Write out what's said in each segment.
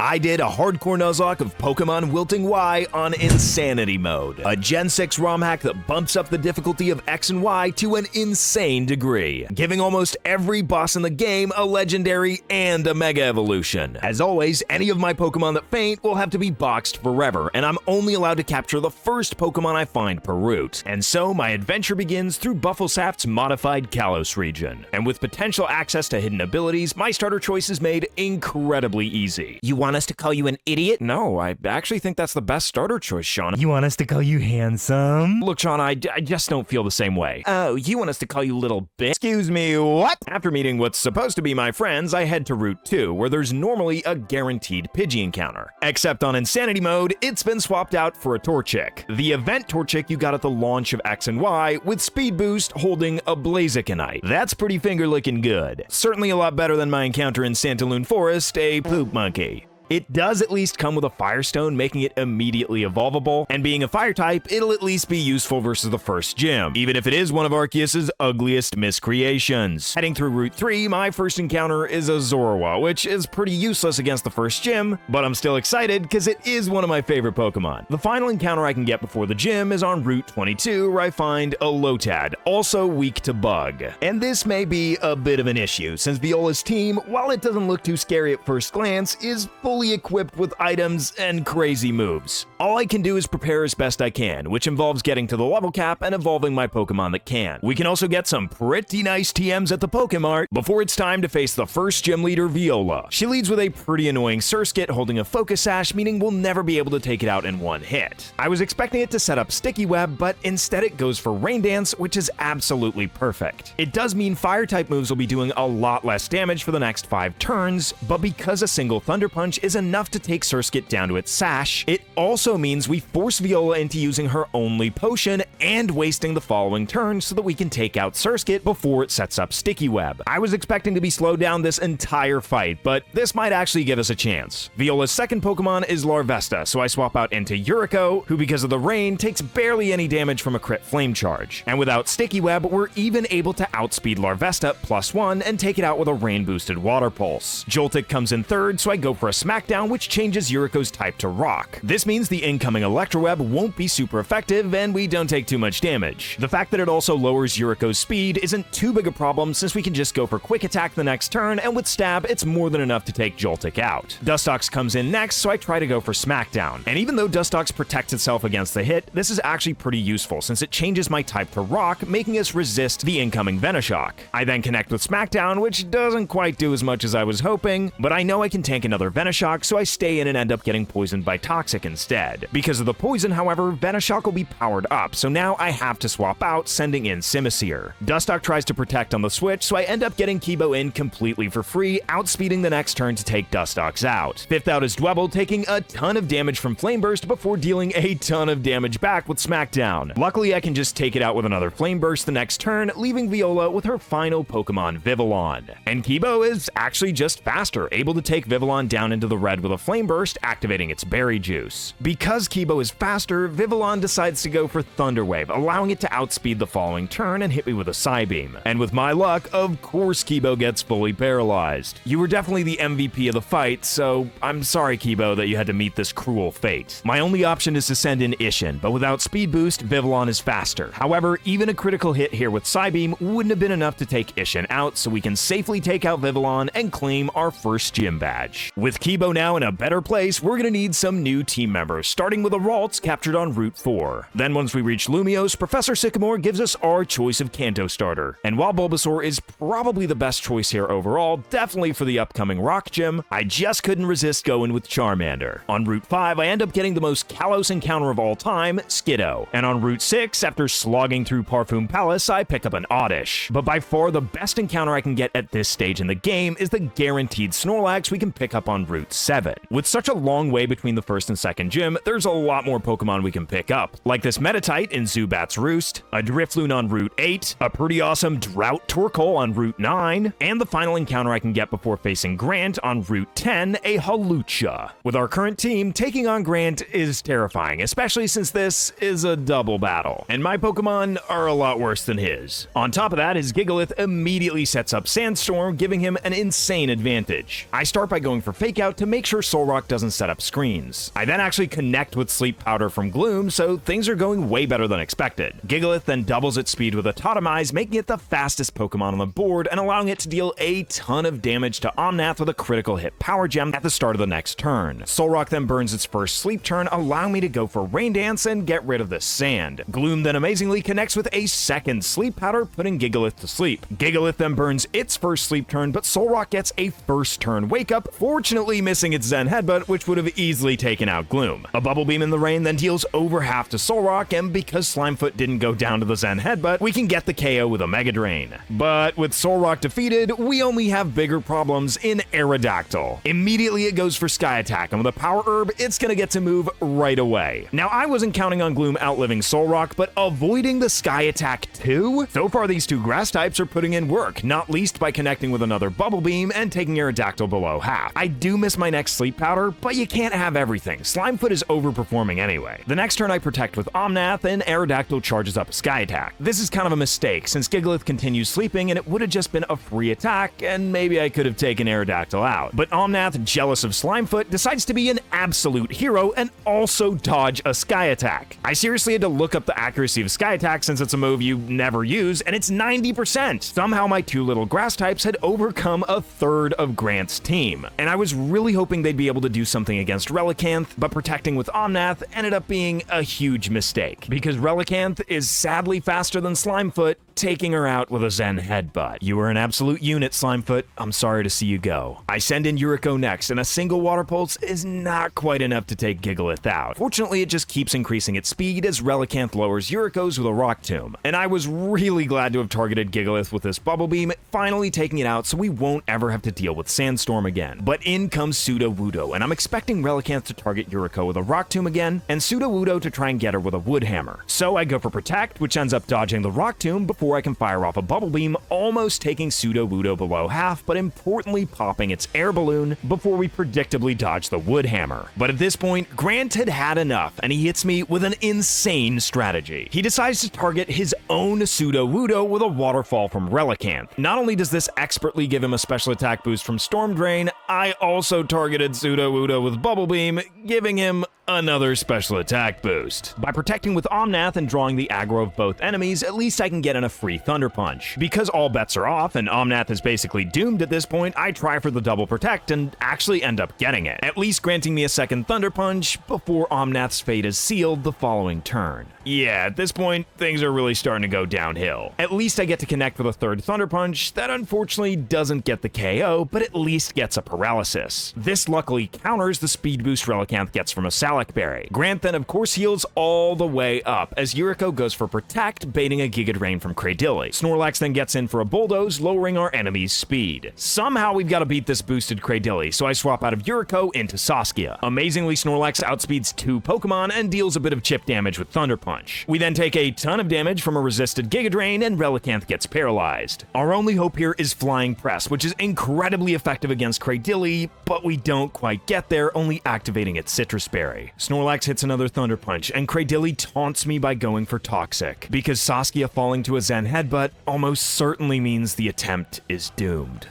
I did a hardcore Nuzlocke of Pokemon Wilting Y on Insanity Mode, a Gen 6 Romhack that bumps up the difficulty of X and Y to an insane degree, giving almost every boss in the game a legendary and a Mega Evolution. As always, any of my Pokemon that faint will have to be boxed forever, and I'm only allowed to capture the first Pokemon I find per route. And so my adventure begins through Buffelsaft's modified Kalos region, and with potential access to hidden abilities, my starter choice is made incredibly easy. You want us to call you an idiot? No, I actually think that's the best starter choice, Sean. You want us to call you handsome? Look, Sean, I just don't feel the same way. Oh, you want us to call you little bitch? Excuse me, what? After meeting what's supposed to be my friends, I head to Route 2, where there's normally a guaranteed Pidgey encounter. Except on Insanity Mode, it's been swapped out for a Torchic. The event Torchic you got at the launch of X and Y, with speed boost holding a Blazikenite. That's pretty finger-licking good. Certainly a lot better than my encounter in Santaloon Forest, a poop monkey. It does at least come with a Firestone, making it immediately evolvable, and being a fire type, it'll at least be useful versus the first gym, even if it is one of Arceus's ugliest miscreations. Heading through Route 3, my first encounter is a Zorua, which is pretty useless against the first gym, but I'm still excited because it is one of my favorite Pokemon. The final encounter I can get before the gym is on Route 22, where I find a Lotad, also weak to Bug. And this may be a bit of an issue, since Viola's team, while it doesn't look too scary at first glance, is fully equipped with items and crazy moves. All I can do is prepare as best I can, which involves getting to the level cap and evolving my Pokemon that can. We can also get some pretty nice TMs at the Pokemart before it's time to face the first gym leader, Viola. She leads with a pretty annoying Surskit holding a Focus Sash, meaning we'll never be able to take it out in one hit. I was expecting it to set up Sticky Web, but instead it goes for Rain Dance, which is absolutely perfect. It does mean Fire-type moves will be doing a lot less damage for the next 5 turns, but because a single Thunder Punch is enough to take Surskit down to its sash, it also means we force Viola into using her only potion and wasting the following turn so that we can take out Surskit before it sets up Sticky Web. I was expecting to be slowed down this entire fight, but this might actually give us a chance. Viola's second Pokemon is Larvesta, so I swap out into Yuriko, who because of the rain takes barely any damage from a crit flame charge. And without Sticky Web, we're even able to outspeed Larvesta +1 and take it out with a rain boosted Water Pulse. Joltik comes in third, so I go for a Smackdown, which changes Yuriko's type to Rock. This means the incoming Electroweb won't be super effective, and we don't take too much damage. The fact that it also lowers Yuriko's speed isn't too big a problem, since we can just go for Quick Attack the next turn, and with Stab, it's more than enough to take Joltik out. Dustox comes in next, so I try to go for Smackdown. And even though Dustox protects itself against the hit, this is actually pretty useful, since it changes my type to Rock, making us resist the incoming Venoshock. I then connect with Smackdown, which doesn't quite do as much as I was hoping, but I know I can tank another Venoshock, so I stay in and end up getting poisoned by Toxic instead. Because of the poison, however, Venoshock will be powered up, so now I have to swap out, sending in Simisear. Dustox tries to protect on the switch, so I end up getting Kibo in completely for free, outspeeding the next turn to take Dustox out. Fifth out is Dwebble, taking a ton of damage from Flame Burst before dealing a ton of damage back with Smackdown. Luckily, I can just take it out with another Flame Burst the next turn, leaving Viola with her final Pokemon, Vivillon. And Kibo is actually just faster, able to take Vivillon down into the red with a Flame Burst, activating its berry juice. Because Kibo is faster, Vivillon decides to go for Thunder Wave, allowing it to outspeed the following turn and hit me with a Psybeam. And with my luck, of course Kibo gets fully paralyzed. You were definitely the MVP of the fight, so I'm sorry Kibo that you had to meet this cruel fate. My only option is to send in Ishin, but without speed boost, Vivillon is faster. However, even a critical hit here with Psybeam wouldn't have been enough to take Ishin out, so we can safely take out Vivillon and claim our first gym badge. With Kibo now in a better place, we're gonna need some new team members, starting with a Ralts captured on Route 4. Then once we reach Lumiose, Professor Sycamore gives us our choice of Kanto starter. And while Bulbasaur is probably the best choice here overall, definitely for the upcoming Rock Gym, I just couldn't resist going with Charmander. On Route 5, I end up getting the most Kalos encounter of all time, Skiddo. And on Route 6, after slogging through Parfum Palace, I pick up an Oddish. But by far the best encounter I can get at this stage in the game is the guaranteed Snorlax we can pick up on Route 7. With such a long way between the first and second gym, there's a lot more Pokemon we can pick up, like this Meditite in Zubat's Roost, a Drifloon on Route 8, a pretty awesome Drought Torkoal on Route 9, and the final encounter I can get before facing Grant on Route 10, a Hawlucha. With our current team, taking on Grant is terrifying, especially since this is a double battle, and my Pokemon are a lot worse than his. On top of that, his Gigalith immediately sets up Sandstorm, giving him an insane advantage. I start by going for Fake Out to make sure Solrock doesn't set up screens. I then actually connect with Sleep Powder from Gloom, so things are going way better than expected. Gigalith then doubles its speed with a Totemize, making it the fastest Pokemon on the board and allowing it to deal a ton of damage to Omnath with a critical hit Power Gem at the start of the next turn. Solrock then burns its first sleep turn, allowing me to go for Rain Dance and get rid of the sand. Gloom then amazingly connects with a second Sleep Powder, putting Gigalith to sleep. Gigalith then burns its first sleep turn, but Solrock gets a first turn Wake Up, fortunately missing its Zen Headbutt, which would have easily taken out Gloom. A Bubble Beam in the rain then deals over half to Solrock, and because Slimefoot didn't go down to the Zen Headbutt, we can get the KO with a Mega Drain. But with Solrock defeated, we only have bigger problems in Aerodactyl. Immediately it goes for Sky Attack, and with a Power Herb, it's gonna get to move right away. Now I wasn't counting on Gloom outliving Solrock, but avoiding the Sky Attack too? So far these two grass types are putting in work, not least by connecting with another Bubble Beam and taking Aerodactyl below half. I do miss my next Sleep Powder, but you can't have everything. Slimefoot is overperforming anyway. The next turn I protect with Omnath, and Aerodactyl charges up a Sky Attack. This is kind of a mistake, since Gigalith continues sleeping and it would have just been a free attack, and maybe I could have taken Aerodactyl out. But Omnath, jealous of Slimefoot, decides to be an absolute hero and also dodge a Sky Attack. I seriously had to look up the accuracy of Sky Attack since it's a move you never use, and it's 90%. Somehow my two little grass types had overcome a third of Grant's team, and I was really hoping they'd be able to do something against Relicanth, but protecting with Omnath ended up being a huge mistake, because Relicanth is sadly faster than Slimefoot, taking her out with a Zen Headbutt. You are an absolute unit, Slimefoot. I'm sorry to see you go. I send in Yuriko next, and a single Water Pulse is not quite enough to take Gigalith out. Fortunately, it just keeps increasing its speed as Relicanth lowers Yuriko's with a Rock Tomb, and I was really glad to have targeted Gigalith with this Bubble Beam, finally taking it out so we won't ever have to deal with Sandstorm again. But in comes Sudowoodo, and I'm expecting Relicanth to target Yuriko with a Rock Tomb again, and Sudowoodo to try and get her with a Wood Hammer. So I go for Protect, which ends up dodging the Rock Tomb before I can fire off a Bubble Beam, almost taking Sudowoodo below half, but importantly popping its Air Balloon before we predictably dodge the Wood Hammer. But at this point, Grant had had enough, and he hits me with an insane strategy. He decides to target his own Sudowoodo with a Waterfall from Relicanth. Not only does this expertly give him a special attack boost from Storm Drain, I also targeted Sudowoodo with Bubble Beam, giving him another special attack boost. By protecting with Omnath and drawing the aggro of both enemies, at least I can get in a free Thunder Punch. Because all bets are off and Omnath is basically doomed at this point, I try for the double protect and actually end up getting it, at least granting me a second Thunder Punch before Omnath's fate is sealed the following turn. Yeah, at this point, things are really starting to go downhill. At least I get to connect with a third Thunder Punch that unfortunately doesn't get the KO, but at least gets a paralysis. This luckily counters the speed boost Relicanth gets from a Salac Berry. Grant then of course heals all the way up as Yuriko goes for Protect, baiting a Giga Drain from Cradilly. Snorlax then gets in for a Bulldoze, lowering our enemy's speed. Somehow we've got to beat this boosted Cradilly, so I swap out of Yuriko into Saskia. Amazingly, Snorlax outspeeds two Pokemon and deals a bit of chip damage with Thunder Punch. We then take a ton of damage from a resisted Giga Drain and Relicanth gets paralyzed. Our only hope here is Flying Press, which is incredibly effective against Cradilly, but we don't quite get there, only activating its Citrus Berry. Snorlax hits another Thunder Punch, and Cradilly taunts me by going for Toxic, because Saskia falling to a Zen Headbutt almost certainly means the attempt is doomed.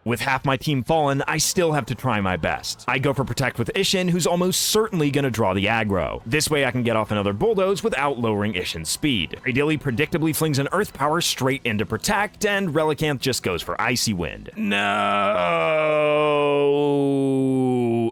With half my team fallen, I still have to try my best. I go for Protect with Ishin, who's almost certainly gonna draw the aggro. This way I can get off another Bulldoze without lowering Ishin's speed. Cradilly predictably flings an Earth Power straight into Protect, and Relicanth just goes for Icy Wind. No!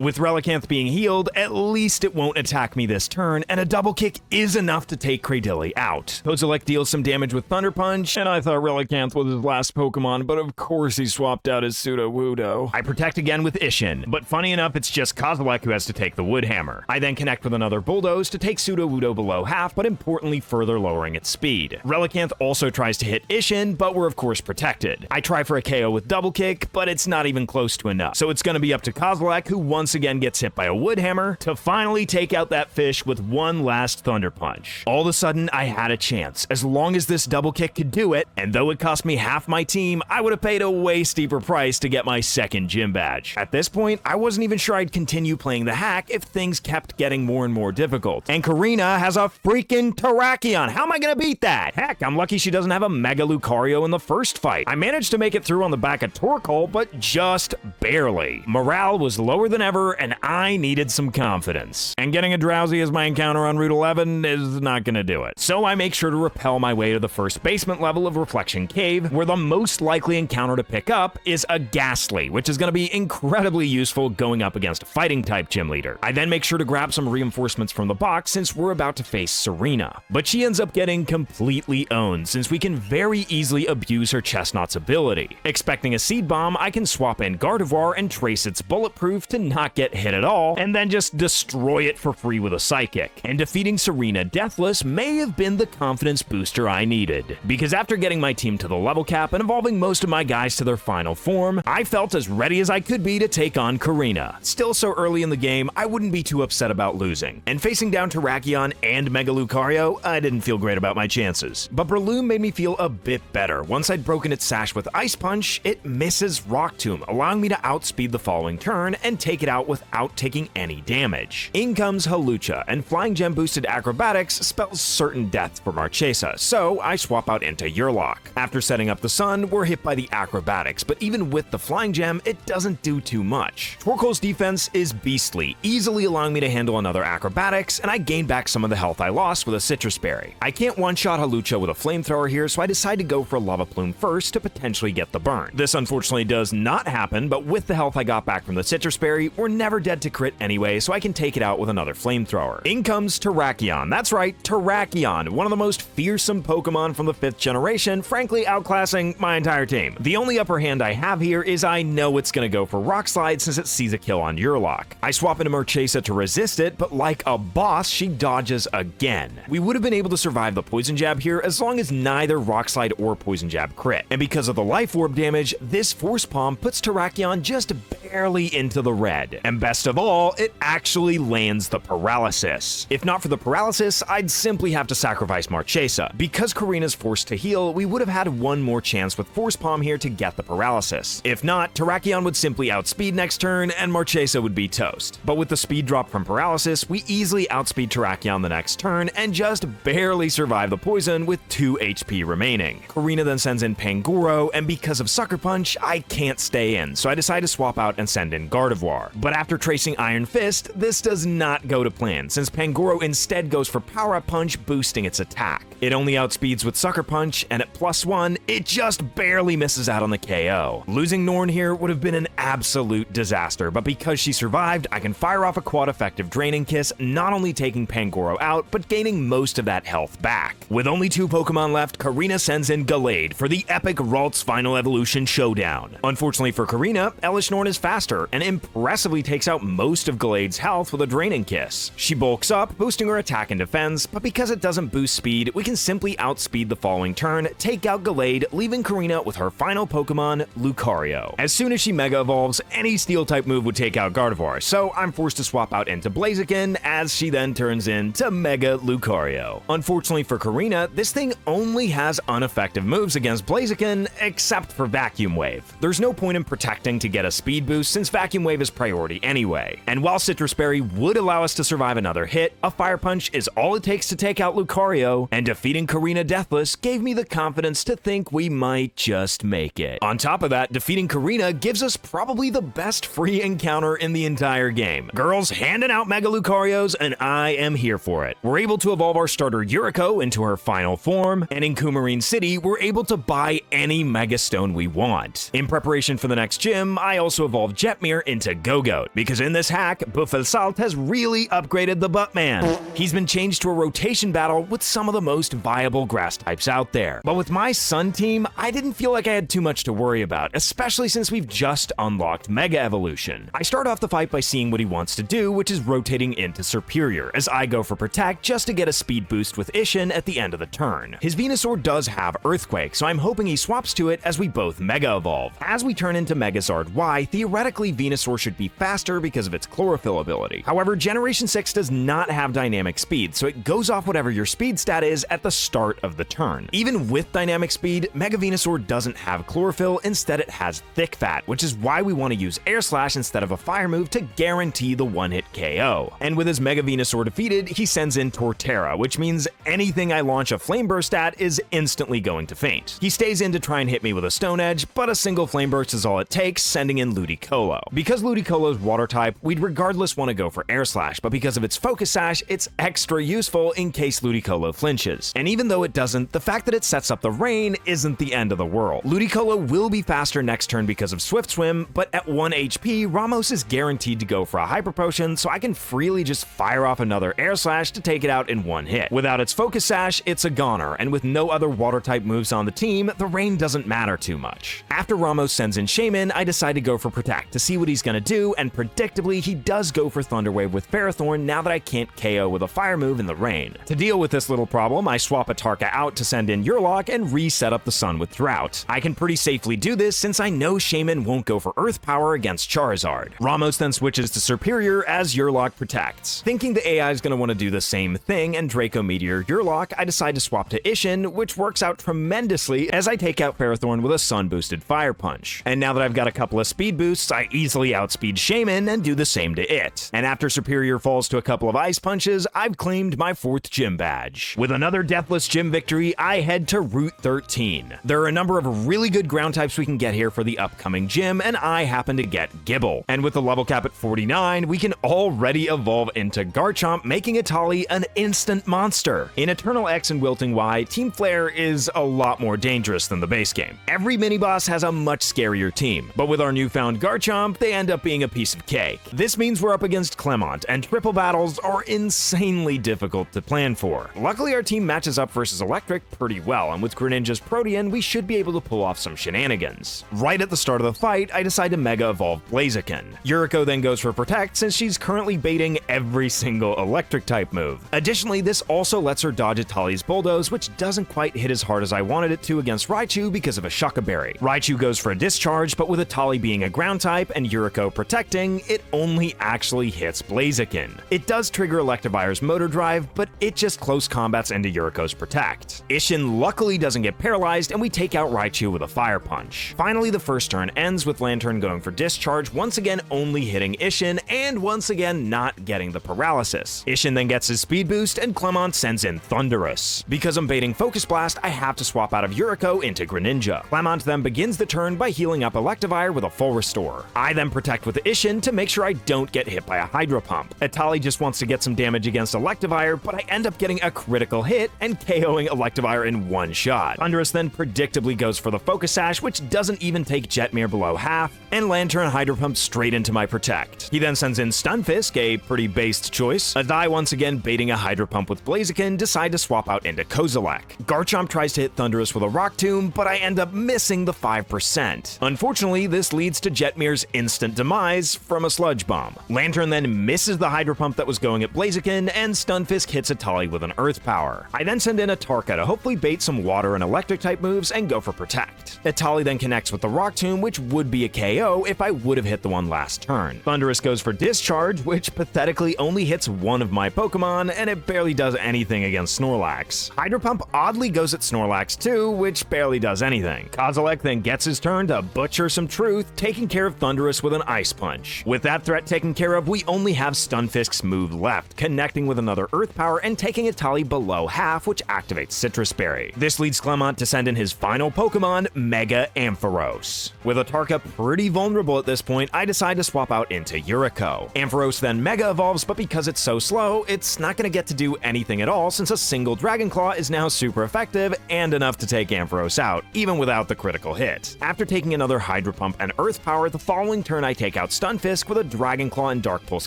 With Relicanth being healed, at least it won't attack me this turn, and a Double Kick is enough to take Cradilly out. Kozilek deals some damage with Thunder Punch, and I thought Relicanth was his last Pokemon, but of course he swapped out his Sudowoodo. I protect again with Ishin, but funny enough, it's just Kozilek who has to take the Wood Hammer. I then connect with another Bulldoze to take Sudowoodo below half, but importantly further lowering its speed. Relicanth also tries to hit Ishin, but we're of course protected. I try for a KO with Double Kick, but it's not even close to enough. So it's gonna be up to Kozilek, who once again gets hit by a Wood Hammer, to finally take out that fish with one last Thunder Punch. All of a sudden, I had a chance, as long as this Double Kick could do it, and though it cost me half my team, I would have paid a way steeper price twice to get my second gym badge. At this point, I wasn't even sure I'd continue playing the hack if things kept getting more and more difficult. And Karina has a freaking Terrakion. How am I gonna beat that? Heck, I'm lucky she doesn't have a Mega Lucario in the first fight. I managed to make it through on the back of Torkoal, but just barely. Morale was lower than ever, and I needed some confidence. And getting a Drowsy as my encounter on Route 11 is not gonna do it. So I make sure to rappel my way to the first basement level of Reflection Cave, where the most likely encounter to pick up is a Ghastly, which is gonna be incredibly useful going up against a fighting type gym leader. I then make sure to grab some reinforcements from the box since we're about to face Serena. But she ends up getting completely owned since we can very easily abuse her Chestnut's ability. Expecting a Seed Bomb, I can swap in Gardevoir and trace its bulletproof to not get hit at all, and then just destroy it for free with a Psychic. And defeating Serena deathless may have been the confidence booster I needed, because after getting my team to the level cap and evolving most of my guys to their final form, I felt as ready as I could be to take on Karina. Still so early in the game, I wouldn't be too upset about losing. And facing down Terrakion and Mega Lucario, I didn't feel great about my chances. But Breloom made me feel a bit better. Once I'd broken its sash with Ice Punch, it misses Rock Tomb, allowing me to outspeed the following turn and take it out without taking any damage. In comes Hawlucha, and Flying Gem boosted Acrobatics spells certain death for Marchesa, so I swap out into Yurlok. After setting up the Sun, we're hit by the Acrobatics, but even with the Flying Gem, it doesn't do too much. Torkoal's defense is beastly, easily allowing me to handle another Acrobatics, and I gain back some of the health I lost with a Citrus Berry. I can't one-shot Hawlucha with a Flamethrower here, so I decide to go for a Lava Plume first to potentially get the burn. This unfortunately does not happen, but with the health I got back from the Citrus Berry, we're never dead to crit anyway, so I can take it out with another Flamethrower. In comes Terrakion. That's right, Terrakion, one of the most fearsome Pokemon from the 5th generation, frankly outclassing my entire team. The only upper hand I have here is I know it's gonna go for Rock Slide since it sees a kill on Yurlok. I swap into Marchesa to resist it, but like a boss, she dodges again. We would have been able to survive the Poison Jab here as long as neither Rock Slide or Poison Jab crit. And because of the Life Orb damage, this Force Palm puts Terrakion just barely into the red. And best of all, it actually lands the Paralysis. If not for the Paralysis, I'd simply have to sacrifice Marchesa. Because Karina's forced to heal, we would have had one more chance with Force Palm here to get the Paralysis. If not, Terrakion would simply outspeed next turn and Marchesa would be toast. But with the speed drop from Paralysis, we easily outspeed Terrakion the next turn and just barely survive the poison with 2 HP remaining. Karina then sends in Pangoro, and because of Sucker Punch, I can't stay in, so I decide to swap out and send in Gardevoir. But after tracing Iron Fist, this does not go to plan, since Pangoro instead goes for Power Up Punch, boosting its attack. It only outspeeds with Sucker Punch, and at +1, it just barely misses out on the KO. Losing Norn here would have been an absolute disaster, but because she survived, I can fire off a quad-effective Draining Kiss, not only taking Pangoro out, but gaining most of that health back. With only 2 Pokemon left, Karina sends in Gallade for the epic Ralts Final Evolution showdown. Unfortunately for Karina, Elish Norn is faster, and impressively takes out most of Gallade's health with a Draining Kiss. She bulks up, boosting her attack and defense, but because it doesn't boost speed, we can simply outspeed the following turn, take out Gallade, leaving Karina with her final Pokemon, Lucario. As soon as she Mega Evolves, any Steel-type move would take out Gardevoir, so I'm forced to swap out into Blaziken, as she then turns into Mega Lucario. Unfortunately for Karina, this thing only has ineffective moves against Blaziken, except for Vacuum Wave. There's no point in protecting to get a speed boost since Vacuum Wave is priority anyway. And while Citrus Berry would allow us to survive another hit, a Fire Punch is all it takes to take out Lucario, and defeating Karina deathless gave me the confidence to think we might just make it. On top of that, defeating Karina gives us probably the best free encounter in the entire game. Girls handing out Mega Lucarios, and I am here for it. We're able to evolve our starter Yuriko into her final form, and in Coumarine City, we're able to buy any Mega Stone we want. In preparation for the next gym, I also evolved Jetmir into Go-Goat, because in this hack, Buffelsaft has really upgraded the Buttman. He's been changed to a rotation battle with some of the most viable grass types out there. But with my Sun team, I didn't feel like I had too much to worry about, especially since we've just unlocked Mega Evolution. I start off the fight by seeing what he wants to do, which is rotating into Superior, as I go for Protect just to get a speed boost with Ishin at the end of the turn. His Venusaur does have Earthquake, so I'm hoping he swaps to it as we both Mega Evolve. As we turn into Megazard Y, theoretically theoretically Venusaur should be faster because of its chlorophyll ability. However, Generation 6 does not have dynamic speed, so it goes off whatever your speed stat is at the start of the turn. Even with dynamic speed, Mega Venusaur doesn't have chlorophyll, instead it has thick fat, which is why we want to use Air Slash instead of a fire move to guarantee the one-hit KO. And with his Mega Venusaur defeated, he sends in Torterra, which means anything I launch a Flame Burst at is instantly going to faint. He stays in to try and hit me with a Stone Edge, but a single Flame Burst is all it takes, sending in Ludicolo. Because Ludicolo's water type, we'd regardless want to go for Air Slash, but because of its Focus Sash, it's extra useful in case Ludicolo flinches. And even though it doesn't, the fact that it sets up the rain isn't the end of the world. Ludicolo will be faster next turn because of Swift Swim, but at 1 HP, Ramos is guaranteed to go for a Hyper Potion, so I can freely just fire off another Air Slash to take it out in one hit. Without its Focus Sash, it's a goner, and with no other water-type moves on the team, the rain doesn't matter too much. After Ramos sends in Shaman, I decide to go for Protect to see what he's gonna do, and predictably, he does go for Thunder Wave with Ferrothorn now that I can't KO with a fire move in the rain. To deal with this little problem, I swap a Tarka out to send in Yurlok and reset up the Sun with Drought. I can pretty safely do this since I know Shaman won't go for Earth Power against Charizard. Ramos then switches to Superior as Yurlok protects. Thinking the AI is going to want to do the same thing and Draco Meteor Yurlok, I decide to swap to Ishin, which works out tremendously as I take out Ferrothorn with a Sun-boosted Fire Punch. And now that I've got a couple of speed boosts, I easily outspeed Shaman and do the same to it. And after Superior falls to a couple of Ice Punches, I've claimed my 4th gym badge. With another Deathless Gym victory, I head to Route 13. There are a number of really good ground types we can get here for the upcoming gym, and I happen to get Gibble. And with the level cap at 49, we can already evolve into Garchomp, making Atali an instant monster. In Eternal X and Wilting Y, Team Flare is a lot more dangerous than the base game. Every mini-boss has a much scarier team, but with our newfound Garchomp, they end up being a piece of cake. This means we're up against Clemont, and triple battles are insanely difficult to plan for. Luckily, our team matches up versus Electric pretty well, and with Greninja's Protean, we should be able to pull off some shenanigans. Right at the start of the fight, I decide to Mega Evolve Blaziken. Yuriko then goes for Protect since she's currently baiting every single Electric type move. Additionally, this also lets her dodge Atali's Bulldoze, which doesn't quite hit as hard as I wanted it to against Raichu because of a Shucka Berry. Raichu goes for a Discharge, but with Atali being a ground type and Yuriko protecting, it only actually hits Blaziken. It does trigger Electivire's Motor Drive, but it just close combats into Yuriko's Protect. Ishin luckily doesn't get paralyzed, and we take out Raichu with a Fire Punch. Finally, the first turn ends with Lantern going for Discharge, once again only hitting Ishin, and once again not getting the paralysis. Ishin then gets his speed boost, and Clemont sends in Thunderous. Because I'm baiting Focus Blast, I have to swap out of Yuriko into Greninja. Clemont then begins the turn by healing up Electivire with a full restore. I then protect with Ishin to make sure I don't get hit by a Hydro Pump. Atali just wants to get some damage against Electivire, but I end up getting a critical hit and KOing Electivire in one shot. Thunderous then predictably goes for the Focus Sash, which doesn't even take Jetmir below half, and Lantern Hydro Pump straight into my Protect. He then sends in Stunfisk, a pretty based choice, as I once again baiting a Hydro Pump with Blaziken, decide to swap out into Kozilek. Garchomp tries to hit Thunderous with a Rock Tomb, but I end up missing the 5%. Unfortunately, this leads to Jetmir's instant demise from a Sludge Bomb. Lantern then misses the Hydro Pump that was going at Blaziken, and Stunfisk hits Atali with an Earth Power. I then send in a Tarka to hopefully bait some Water and Electric type moves and go for Protect. Atali then connects with the Rock Tomb, which would be a KO if I would have hit the one last turn. Thunderous goes for Discharge, which pathetically only hits one of my Pokemon, and it barely does anything against Snorlax. Hydro Pump oddly goes at Snorlax too, which barely does anything. Kozilek then gets his turn to butcher some truth, taking care of Thunderous with an Ice Punch. With that threat taken care of, we only have Stunfisk's move left, connecting with another Earth Power and taking Atali below half, which activates Citrus Berry. This leads Clemont to send in his final Pokemon, Mega Ampharos. With Atarka pretty vulnerable at this point, I decide to swap out into Yuriko. Ampharos then Mega Evolves, but because it's so slow, it's not going to get to do anything at all since a single Dragon Claw is now super effective and enough to take Ampharos out, even without the critical hit. After taking another Hydro Pump and Earth Power, the following turn I take out Stunfisk with a Dragon Claw and Dark Pulse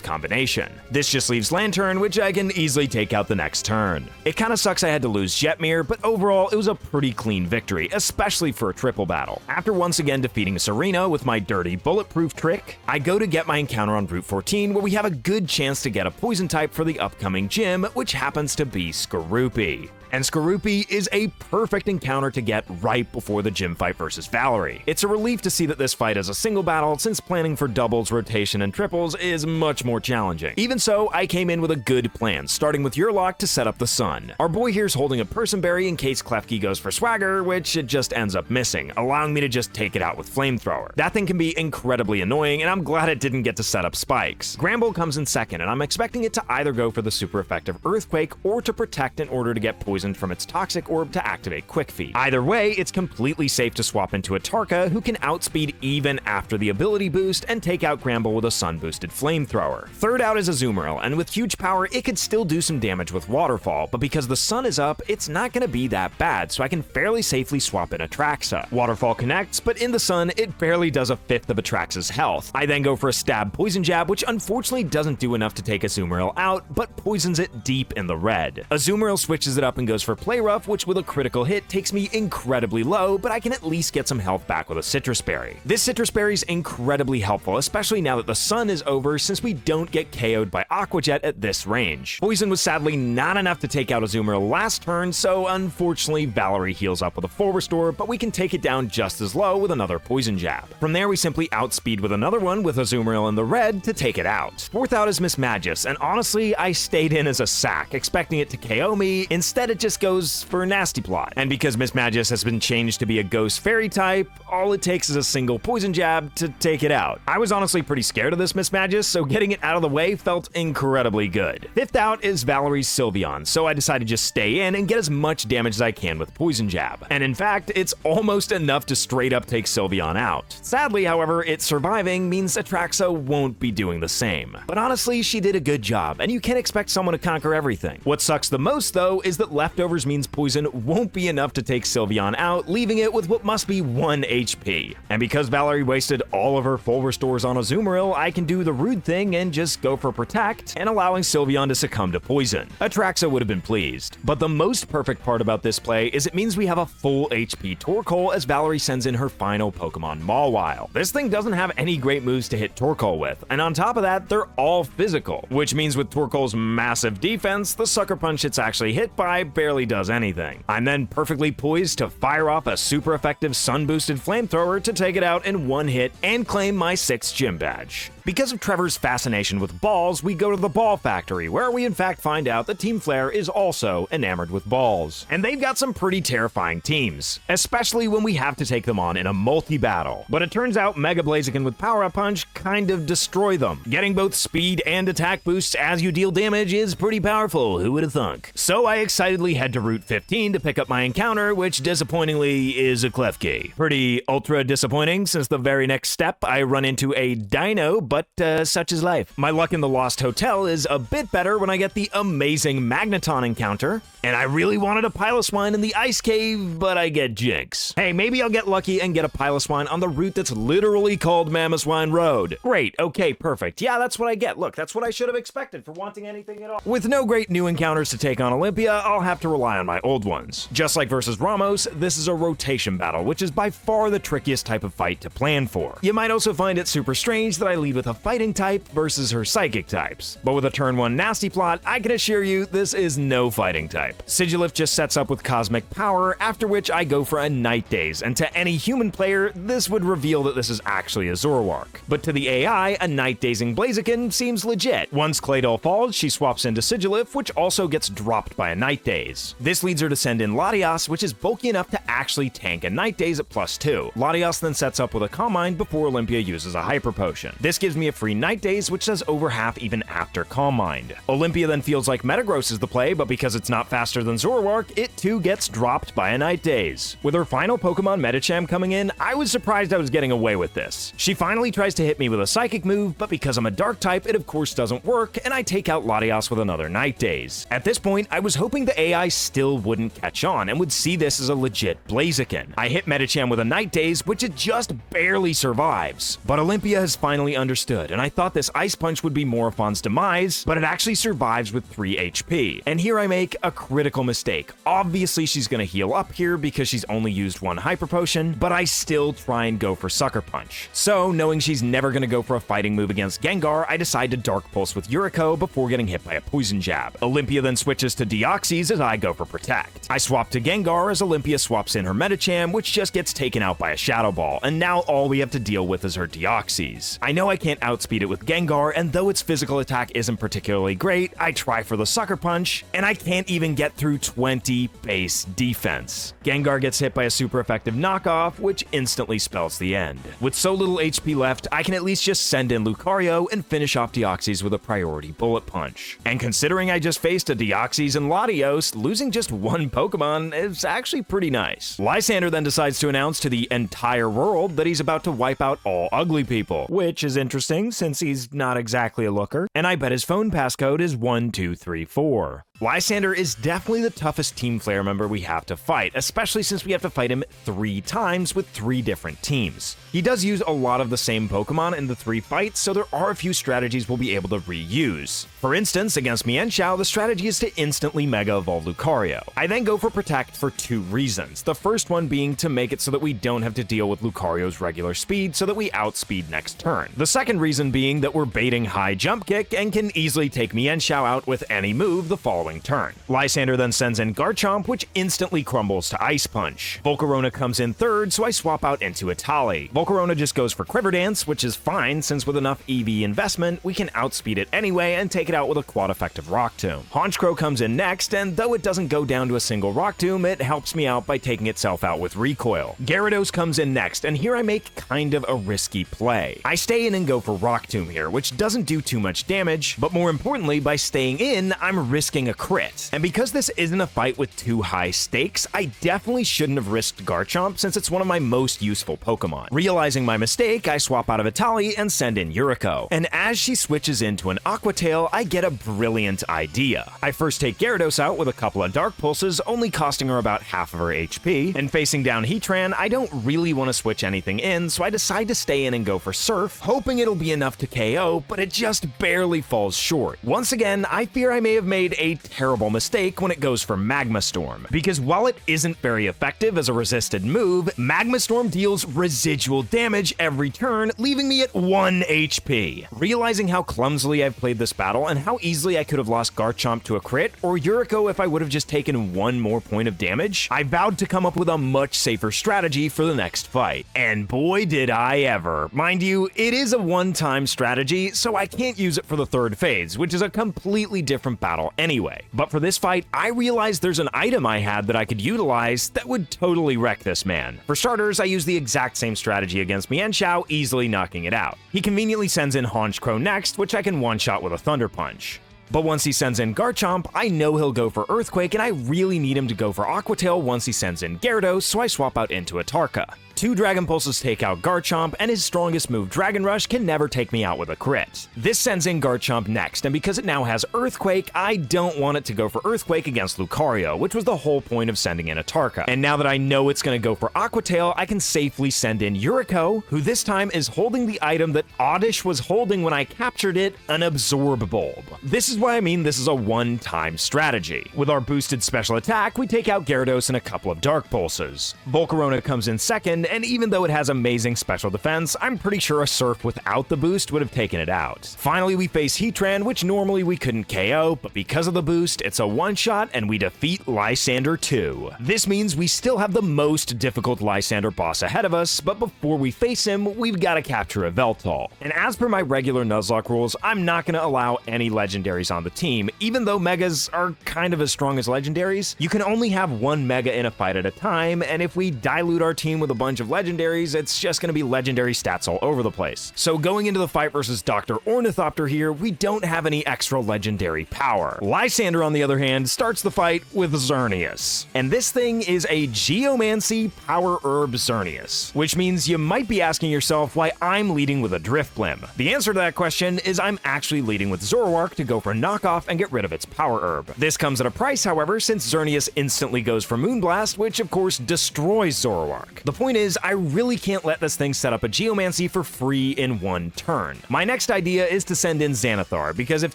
combination. This just leaves Lantern, which I can easily take out the next turn. It kinda sucks I had to lose Jetmir, but overall it was a pretty clean victory, especially for a triple battle. After once again defeating Serena with my dirty bulletproof trick, I go to get my encounter on Route 14 where we have a good chance to get a poison type for the upcoming gym, which happens to be Skorupi. And Skorupi is a perfect encounter to get right before the gym fight versus Valerie. It's a relief to see that this fight is a single battle, since planning for doubles, rotation, and triples is much more challenging. Even so, I came in with a good plan, starting with Yurlok to set up the sun. Our boy here's holding a personberry in case Klefki goes for swagger, which it just ends up missing, allowing me to just take it out with flamethrower. That thing can be incredibly annoying, and I'm glad it didn't get to set up spikes. Gramble comes in second, and I'm expecting it to either go for the super effective Earthquake or to protect in order to get poisoned from its toxic orb to activate Quick Feet. Either way, it's completely safe to swap into a Tarka, who can outspeed even after the ability boost and take out Gramble with a sun-boosted flamethrower. Third out is Azumarill, and with huge power, it could still do some damage with Waterfall, but because the sun is up, it's not going to be that bad, so I can fairly safely swap in Atraxa. Waterfall connects, but in the sun, it barely does a fifth of Atraxa's health. I then go for a stab poison jab, which unfortunately doesn't do enough to take Azumarill out, but poisons it deep in the red. Azumarill switches it up and goes for Play Rough, which with a critical hit takes me incredibly low, but I can at least get some health back with a Citrus Berry. This Citrus Berry is incredibly helpful, especially now that the sun is over, since we don't get KO'd by Aqua Jet at this range. Poison was sadly not enough to take out Azumarill last turn, so unfortunately Valerie heals up with a full restore, but we can take it down just as low with another poison jab. From there we simply outspeed with another one with Azumarill in the red to take it out. Fourth out is Mismagius, and honestly I stayed in as a sack, expecting it to KO me. Instead it just goes for a nasty plot. And because Mismagius has been changed to be a ghost fairy type, all it takes is a single poison jab to take it out. I was honestly pretty scared of this Mismagius, so getting it out of the way felt incredibly good. Fifth out is Valerie's Sylveon, so I decided to just stay in and get as much damage as I can with poison jab. And in fact, it's almost enough to straight up take Sylveon out. Sadly, however, it surviving means Atraxa won't be doing the same. But honestly, she did a good job, and you can't expect someone to conquer everything. What sucks the most though is that leftovers means poison won't be enough to take Sylveon out, leaving it with what must be 1 HP. And because Valerie wasted all of her full restores on Azumarill, I can do the rude thing and just go for Protect, and allowing Sylveon to succumb to poison. Atraxa would have been pleased. But the most perfect part about this play is it means we have a full HP Torkoal as Valerie sends in her final Pokemon Mawile. This thing doesn't have any great moves to hit Torkoal with, and on top of that, they're all physical, which means with Torkoal's massive defense, the Sucker Punch it's actually hit by barely does anything. I'm then perfectly poised to fire off a super effective sun-boosted flamethrower to take it out in one hit and claim my 6th gym badge. Because of Trevor's fascination with balls, we go to the Ball Factory, where we in fact find out that Team Flare is also enamored with balls. And they've got some pretty terrifying teams, especially when we have to take them on in a multi-battle. But it turns out Mega Blaziken with Power Up Punch kind of destroy them. Getting both speed and attack boosts as you deal damage is pretty powerful, who would have thunk? So I excitedly head to Route 15 to pick up my encounter, which disappointingly is a Klefki. Pretty ultra disappointing, since the very next step I run into a Dino, but such is life. My luck in the Lost Hotel is a bit better when I get the amazing Magneton encounter, and I really wanted a Piloswine in the Ice Cave, but I get Jinx. Hey, maybe I'll get lucky and get a Piloswine on the route that's literally called Mamoswine Road. Great, okay, perfect. Yeah, that's what I get. Look, that's what I should have expected for wanting anything at all. With no great new encounters to take on Olympia, I'll have to rely on my old ones. Just like versus Ramos, this is a rotation battle, which is by far the trickiest type of fight to plan for. You might also find it super strange that I lead with a fighting type versus her psychic types. But with a turn 1 nasty plot, I can assure you this is no fighting type. Sigilif just sets up with Cosmic Power, after which I go for a Night Daze, and to any human player, this would reveal that this is actually a Zoroark. But to the AI, a Night Dazing Blaziken seems legit. Once Claydol falls, she swaps into Sigilif, which also gets dropped by a Night Daze. This leads her to send in Latias, which is bulky enough to actually tank a Night Daze at +2. Latias then sets up with a Calm Mind before Olympia uses a Hyper Potion. This gives me a free Night Daze, which does over half even after Calm Mind. Olympia then feels like Metagross is the play, but because it's not faster than Zoroark, it too gets dropped by a Night Daze. With her final Pokemon Medicham coming in, I was surprised I was getting away with this. She finally tries to hit me with a Psychic move, but because I'm a Dark type, it of course doesn't work, and I take out Latias with another Night Daze. At this point, I was hoping the AI still wouldn't catch on and would see this as a legit Blaziken. I hit Medicham with a Night Daze, which it just barely survives. But Olympia has finally understood, and I thought this Ice Punch would be Morophon's demise, but it actually survives with 3 HP. And here I make a critical mistake. Obviously she's gonna heal up here because she's only used 1 Hyper Potion, but I still try and go for Sucker Punch. So, knowing she's never gonna go for a fighting move against Gengar, I decide to Dark Pulse with Yuriko before getting hit by a Poison Jab. Olympia then switches to Deoxys as I go for Protect. I swap to Gengar as Olympia swaps in her Medicham, which just gets taken out by a Shadow Ball, and now all we have to deal with is her Deoxys. I know I can't outspeed it with Gengar, and though its physical attack isn't particularly great, I try for the Sucker Punch, and I can't even get through 20 base defense. Gengar gets hit by a super effective knockoff, which instantly spells the end. With so little HP left, I can at least just send in Lucario and finish off Deoxys with a priority Bullet Punch. And considering I just faced a Deoxys and Latios, losing just one Pokemon is actually pretty nice. Lysander then decides to announce to the entire world that he's about to wipe out all ugly people, which is interesting since he's not exactly a looker, and I bet his phone passcode is 1234. Lysander is definitely the toughest Team Flare member we have to fight, especially since we have to fight him 3 times with 3 different teams. He does use a lot of the same Pokemon in the 3 fights, so there are a few strategies we'll be able to reuse. For instance, against Mienshao, the strategy is to instantly Mega Evolve Lucario. I then go for Protect for 2 reasons, the first one being to make it so that we don't have to deal with Lucario's regular speed so that we outspeed next turn. The second reason being that we're baiting high Jump Kick and can easily take Mienshao out with any move the following turn. Lysander then sends in Garchomp, which instantly crumbles to Ice Punch. Volcarona comes in third, so I swap out into Itali. Volcarona just goes for Quiver Dance, which is fine since with enough EV investment, we can outspeed it anyway and take it out with a quad-effective Rock Tomb. Honchkrow comes in next, and though it doesn't go down to a single Rock Tomb, it helps me out by taking itself out with Recoil. Gyarados comes in next, and here I make kind of a risky play. I stay in and go for Rock Tomb here, which doesn't do too much damage, but more importantly, by staying in, I'm risking a crit. And because this isn't a fight with too high stakes, I definitely shouldn't have risked Garchomp since it's one of my most useful Pokemon. Realizing my mistake, I swap out of Itali and send in Yuriko. And as she switches into an Aqua Tail, I get a brilliant idea. I first take Gyarados out with a couple of Dark Pulses, only costing her about half of her HP, and facing down Heatran, I don't really want to switch anything in, so I decide to stay in and go for Surf, hoping it'll be enough to KO, but it just barely falls short. Once again, I fear I may have made a terrible mistake when it goes for Magma Storm, because while it isn't very effective as a resisted move, Magma Storm deals residual damage every turn, leaving me at 1 HP. Realizing how clumsily I've played this battle and how easily I could have lost Garchomp to a crit, or Yuriko if I would have just taken 1 more point of damage, I vowed to come up with a much safer strategy for the next fight. And boy did I ever. Mind you, it is a one-time strategy, so I can't use it for the 3rd phase, which is a completely different battle anyway. But for this fight, I realized there's an item I had that I could utilize that would totally wreck this man. For starters, I use the exact same strategy against Mienshao, easily knocking it out. He conveniently sends in Honchkrow next, which I can one-shot with a Thunder Punch. But once he sends in Garchomp, I know he'll go for Earthquake, and I really need him to go for Aqua Tail once he sends in Gyarados, so I swap out into a Tarka. 2 Dragon Pulses take out Garchomp, and his strongest move, Dragon Rush, can never take me out with a crit. This sends in Garchomp next, and because it now has Earthquake, I don't want it to go for Earthquake against Lucario, which was the whole point of sending in a Tarka. And now that I know it's going to go for Aqua Tail, I can safely send in Yuriko, who this time is holding the item that Oddish was holding when I captured it, an Absorb Bulb. This is why I mean this is a one-time strategy. With our boosted special attack, we take out Gyarados and a couple of Dark Pulses. Volcarona comes in second, and even though it has amazing special defense, I'm pretty sure a Surf without the boost would have taken it out. Finally, we face Heatran, which normally we couldn't KO, but because of the boost, it's a one-shot and we defeat Lysander 2. This means we still have the most difficult Lysander boss ahead of us, but before we face him, we've got to capture a Veltal. And as per my regular Nuzlocke rules, I'm not going to allow any legendaries on the team. Even though Megas are kind of as strong as legendaries, you can only have 1 Mega in a fight at a time, and if we dilute our team with a bunch of legendaries, it's just going to be legendary stats all over the place. So going into the fight versus Dr. Ornithopter here, we don't have any extra legendary power. Lysander, on the other hand, starts the fight with Xerneas. And this thing is a Geomancy Power Herb Xerneas, which means you might be asking yourself why I'm leading with a Drifblim. The answer to that question is I'm actually leading with Zoroark to go for knockoff and get rid of its Power Herb. This comes at a price, however, since Xerneas instantly goes for Moonblast, which of course destroys Zoroark. The point is, I really can't let this thing set up a Geomancy for free in one turn. My next idea is to send in Xanathar, because if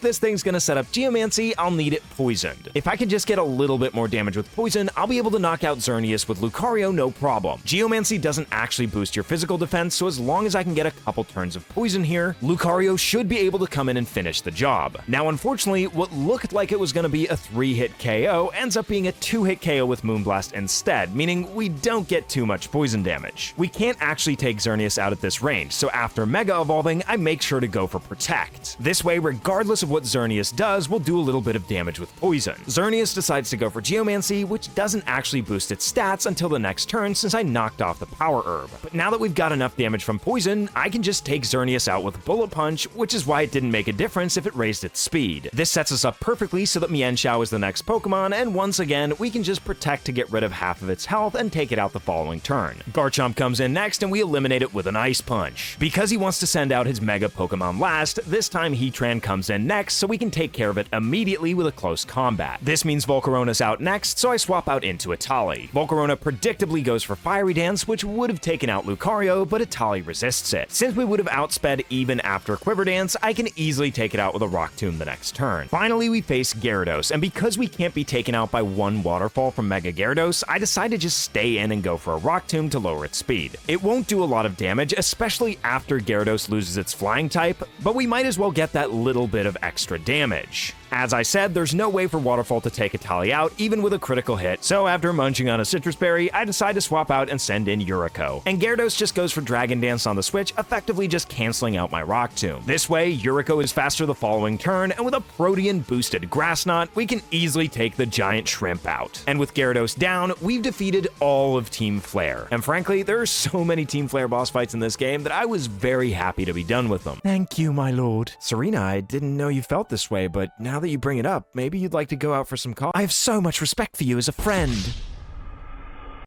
this thing's gonna set up Geomancy, I'll need it poisoned. If I can just get a little bit more damage with poison, I'll be able to knock out Xerneas with Lucario no problem. Geomancy doesn't actually boost your physical defense, so as long as I can get a couple turns of poison here, Lucario should be able to come in and finish the job. Now, unfortunately, what looked like it was gonna be a 3-hit KO ends up being a 2-hit KO with Moonblast instead, meaning we don't get too much poison damage. We can't actually take Xerneas out at this range, so after Mega Evolving, I make sure to go for Protect. This way, regardless of what Xerneas does, we'll do a little bit of damage with poison. Xerneas decides to go for Geomancy, which doesn't actually boost its stats until the next turn since I knocked off the Power Herb. But now that we've got enough damage from poison, I can just take Xerneas out with Bullet Punch, which is why it didn't make a difference if it raised its speed. This sets us up perfectly so that Mienshao is the next Pokemon, and once again, we can just Protect to get rid of half of its health and take it out the following turn. Garchomp comes in next, and we eliminate it with an Ice Punch. Because he wants to send out his Mega Pokemon last, this time Heatran comes in next, so we can take care of it immediately with a close combat. This means Volcarona's out next, so I swap out into Itali. Volcarona predictably goes for Fiery Dance, which would have taken out Lucario, but Itali resists it. Since we would have outsped even after Quiver Dance, I can easily take it out with a Rock Tomb the next turn. Finally, we face Gyarados, and because we can't be taken out by one Waterfall from Mega Gyarados, I decide to just stay in and go for a Rock Tomb to lower its speed. It won't do a lot of damage, especially after Gyarados loses its Flying type, but we might as well get that little bit of extra damage. As I said, there's no way for Waterfall to take Itali out, even with a critical hit, so after munching on a Citrus Berry, I decide to swap out and send in Yuriko. And Gyarados just goes for Dragon Dance on the Switch, effectively just canceling out my Rock Tomb. This way, Yuriko is faster the following turn, and with a Protean-boosted Grass Knot, we can easily take the Giant Shrimp out. And with Gyarados down, we've defeated all of Team Flare. And frankly, there are so many Team Flare boss fights in this game that I was very happy to be done with them. Thank you, my lord. Serena, I didn't know you felt this way, but now that you bring it up, maybe you'd like to go out for some coffee. I have so much respect for you as a friend.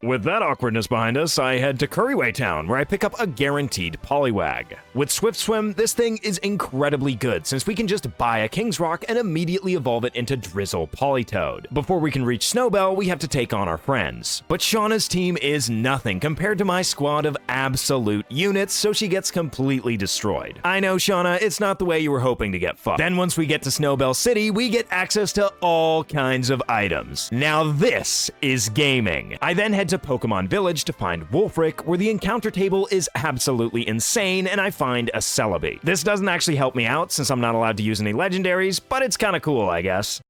With that awkwardness behind us, I head to Curryway Town, where I pick up a guaranteed Poliwag. With Swift Swim, this thing is incredibly good, since we can just buy a King's Rock and immediately evolve it into Drizzle Politoed. Before we can reach Snowbell, we have to take on our friends. But Shauna's team is nothing compared to my squad of absolute units, so she gets completely destroyed. I know, Shauna, it's not the way you were hoping to get fucked. Then once we get to Snowbell City, we get access to all kinds of items. Now this is gaming. I then head to Pokemon Village to find Wolfric, where the encounter table is absolutely insane, and I find a Celebi. This doesn't actually help me out since I'm not allowed to use any legendaries, but it's kinda cool, I guess.